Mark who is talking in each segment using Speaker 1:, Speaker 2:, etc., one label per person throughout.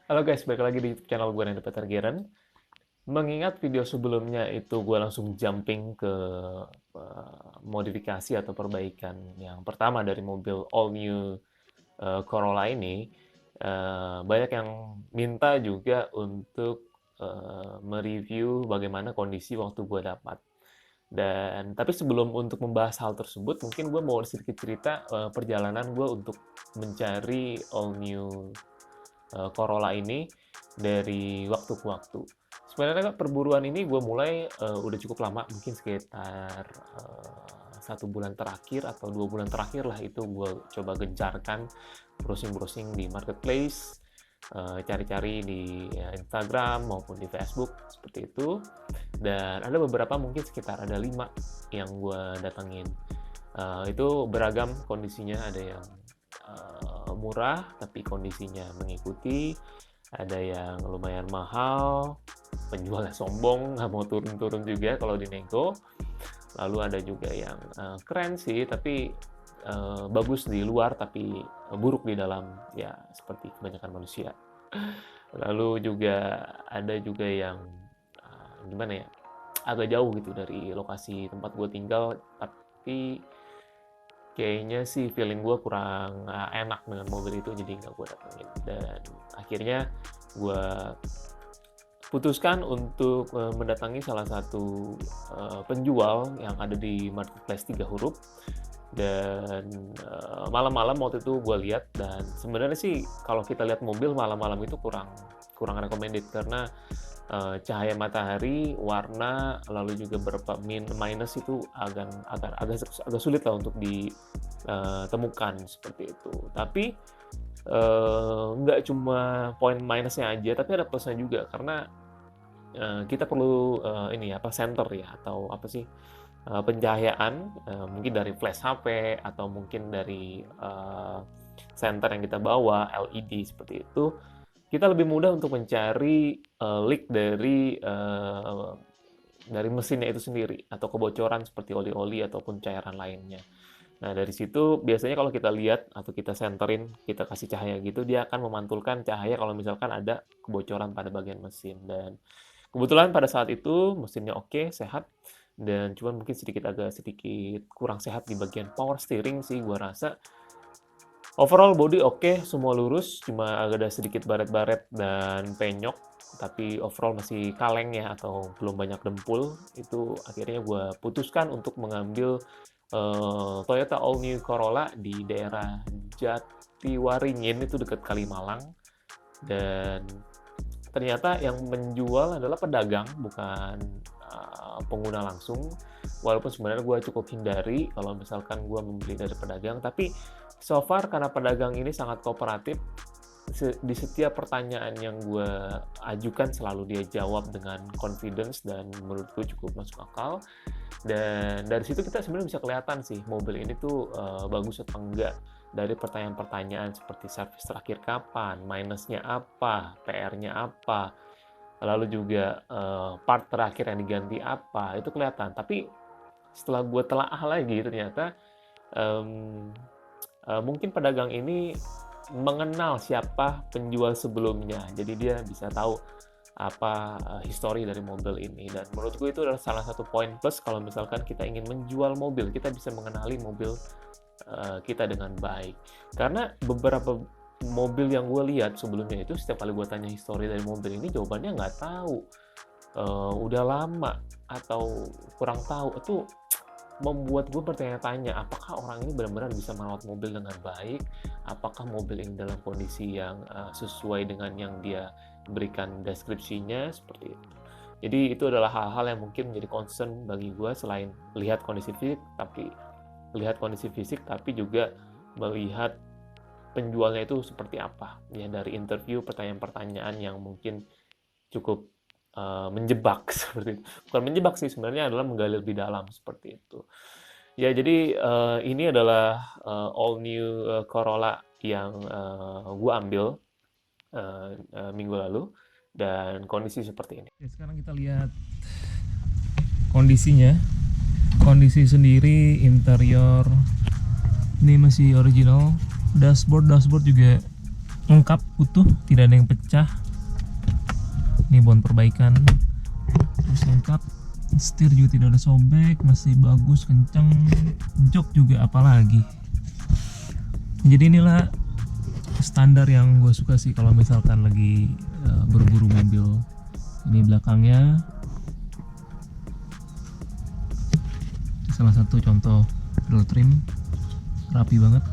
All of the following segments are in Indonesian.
Speaker 1: Halo guys, balik lagi di YouTube channel gue Randy Peter Giren. Mengingat video sebelumnya itu gue langsung jumping ke modifikasi atau perbaikan yang pertama dari mobil all new Corolla ini, banyak yang minta juga untuk mereview bagaimana kondisi waktu gue dapat. Dan tapi sebelum untuk membahas hal tersebut, mungkin gue mau sedikit cerita perjalanan gue untuk mencari all new Corolla ini dari waktu ke waktu. Sebenarnya perburuan ini gue mulai udah cukup lama, mungkin sekitar 1 bulan terakhir atau 2 bulan terakhir lah itu gue coba gencarkan browsing-browsing di marketplace, cari-cari di Instagram maupun di Facebook seperti itu. Dan ada beberapa mungkin sekitar ada 5 yang gue datengin. Itu beragam kondisinya, ada yang murah tapi kondisinya mengikuti, ada yang lumayan mahal, penjualnya sombong, nggak mau turun-turun juga kalau dinego, lalu ada juga yang keren sih tapi bagus di luar tapi buruk di dalam, ya seperti kebanyakan manusia. Lalu juga ada juga yang gimana ya, agak jauh gitu dari lokasi tempat gue tinggal, tapi kayaknya sih feeling gue kurang enak dengan mobil itu, jadi nggak gue datengin. Dan akhirnya gue putuskan untuk mendatangi salah satu penjual yang ada di marketplace 3 huruf. Dan malam-malam waktu itu gue lihat, dan sebenarnya sih kalau kita lihat mobil malam-malam itu kurang recommended karena cahaya matahari, warna, lalu juga beberapa minus itu agak sulit lah untuk ditemukan seperti itu. Tapi nggak cuma poin minusnya aja, tapi ada plusnya juga karena kita perlu senter ya, atau apa sih, pencahayaan, mungkin dari flash HP atau mungkin dari senter yang kita bawa LED seperti itu. Kita lebih mudah untuk mencari leak dari mesinnya itu sendiri atau kebocoran seperti oli-oli ataupun cairan lainnya. Nah, dari situ biasanya kalau kita lihat atau kita senterin, kita kasih cahaya gitu, dia akan memantulkan cahaya kalau misalkan ada kebocoran pada bagian mesin. Dan kebetulan pada saat itu mesinnya oke, sehat, dan cuman mungkin agak sedikit kurang sehat di bagian power steering sih gua rasa. Overall body oke, semua lurus, cuma agak ada sedikit baret-baret dan penyok, tapi overall masih kaleng ya, atau belum banyak dempul. Itu akhirnya gue putuskan untuk mengambil Toyota All New Corolla di daerah Jatiwaringin, itu dekat Kalimalang. Dan ternyata yang menjual adalah pedagang, bukan pengguna langsung. Walaupun sebenarnya gue cukup hindari kalau misalkan gue membeli dari pedagang, tapi so far karena pedagang ini sangat kooperatif, di setiap pertanyaan yang gue ajukan selalu dia jawab dengan confidence dan menurutku cukup masuk akal. Dan dari situ kita sebenarnya bisa kelihatan sih mobil ini tuh bagus atau enggak dari pertanyaan-pertanyaan seperti servis terakhir kapan, minusnya apa, PR-nya apa, lalu juga part terakhir yang diganti apa, itu kelihatan. Tapi setelah gue telaah lagi ternyata mungkin pedagang ini mengenal siapa penjual sebelumnya, jadi dia bisa tahu apa histori dari mobil ini. Dan menurutku itu adalah salah satu poin plus kalau misalkan kita ingin menjual mobil, kita bisa mengenali mobil kita dengan baik. Karena beberapa mobil yang gue lihat sebelumnya itu setiap kali gue tanya histori dari mobil ini, jawabannya nggak tahu, udah lama atau kurang tahu. Itu membuat gue bertanya-tanya, apakah orang ini benar-benar bisa merawat mobil dengan baik, apakah mobil ini dalam kondisi yang sesuai dengan yang dia berikan deskripsinya, seperti itu. Jadi itu adalah hal-hal yang mungkin menjadi concern bagi gue, selain lihat kondisi fisik tapi juga melihat penjualnya itu seperti apa ya, dari interview, pertanyaan-pertanyaan yang mungkin cukup menjebak seperti itu. Bukan menjebak sih, sebenarnya adalah menggali lebih dalam seperti itu. Ya, jadi ini adalah all new Corolla yang gue ambil minggu lalu, dan kondisi seperti ini. Oke, sekarang kita lihat kondisinya. Kondisi sendiri, interior ini masih original. Dashboard juga
Speaker 2: lengkap, utuh, tidak ada yang pecah. Ini bon perbaikan, terus lengkap. Setir juga tidak ada sobek, masih bagus, kenceng. Jok juga apalagi. Jadi inilah standar yang gue suka sih kalau misalkan lagi berburu mobil. Ini belakangnya salah satu contoh door trim, rapi banget.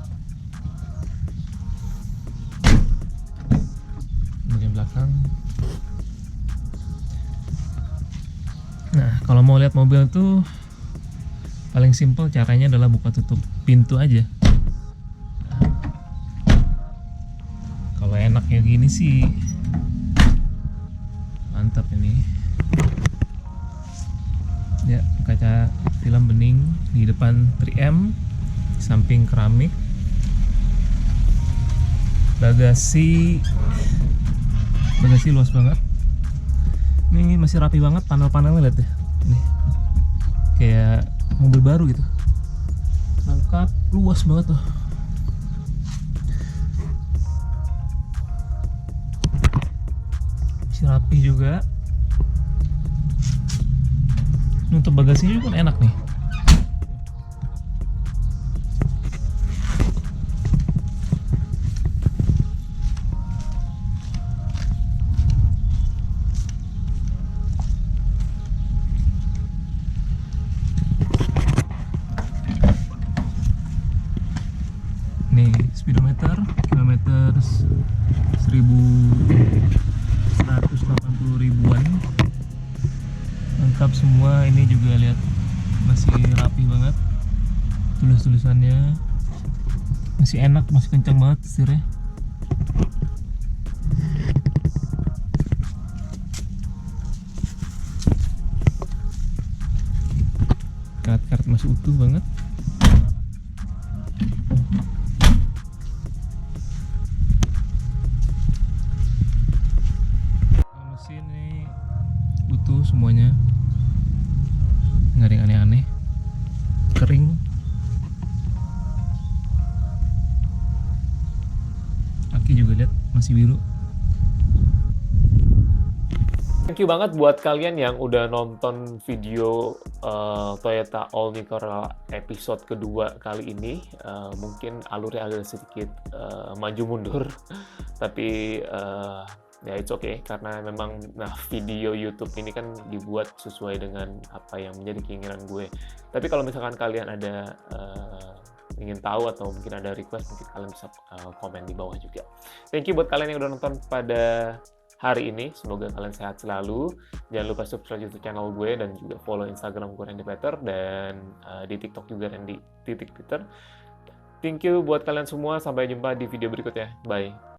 Speaker 2: Bagian belakang. Nah, kalau mau lihat mobil tuh paling simple caranya adalah buka tutup pintu aja. Kalau enaknya gini sih mantap ini. Ya, kaca film bening, di depan 3M, samping keramik. Bagasi luas banget. Ini masih rapi banget, panel-panelnya lihat deh. Ini kayak mobil baru gitu. Lengkap, luas banget tuh. Masih rapi juga. Ini untuk bagasinya juga enak nih. Nih speedometer, kilometer 1180 ribuan, lengkap semua. Ini juga lihat masih rapi banget, tulisannya masih enak, masih kencang banget setirnya. Karet masih utuh banget. Mesin ini utuh semuanya, nggak ada yang aneh-aneh, kering. Aki juga lihat masih biru.
Speaker 1: Thank you banget buat kalian yang udah nonton video Toyota All New Corolla episode kedua kali ini. Mungkin alurnya agak sedikit maju mundur, tapi ya it's okay, karena memang video YouTube ini kan dibuat sesuai dengan apa yang menjadi keinginan gue. Tapi kalau misalkan kalian ada ingin tahu atau mungkin ada request, mungkin kalian bisa komen di bawah juga. Thank you buat kalian yang udah nonton pada hari ini. Semoga kalian sehat selalu. Jangan lupa subscribe YouTube channel gue dan juga follow Instagram gue Randy Peter, dan di TikTok juga Randy.Peter. Thank you buat kalian semua. Sampai jumpa di video berikutnya. Bye.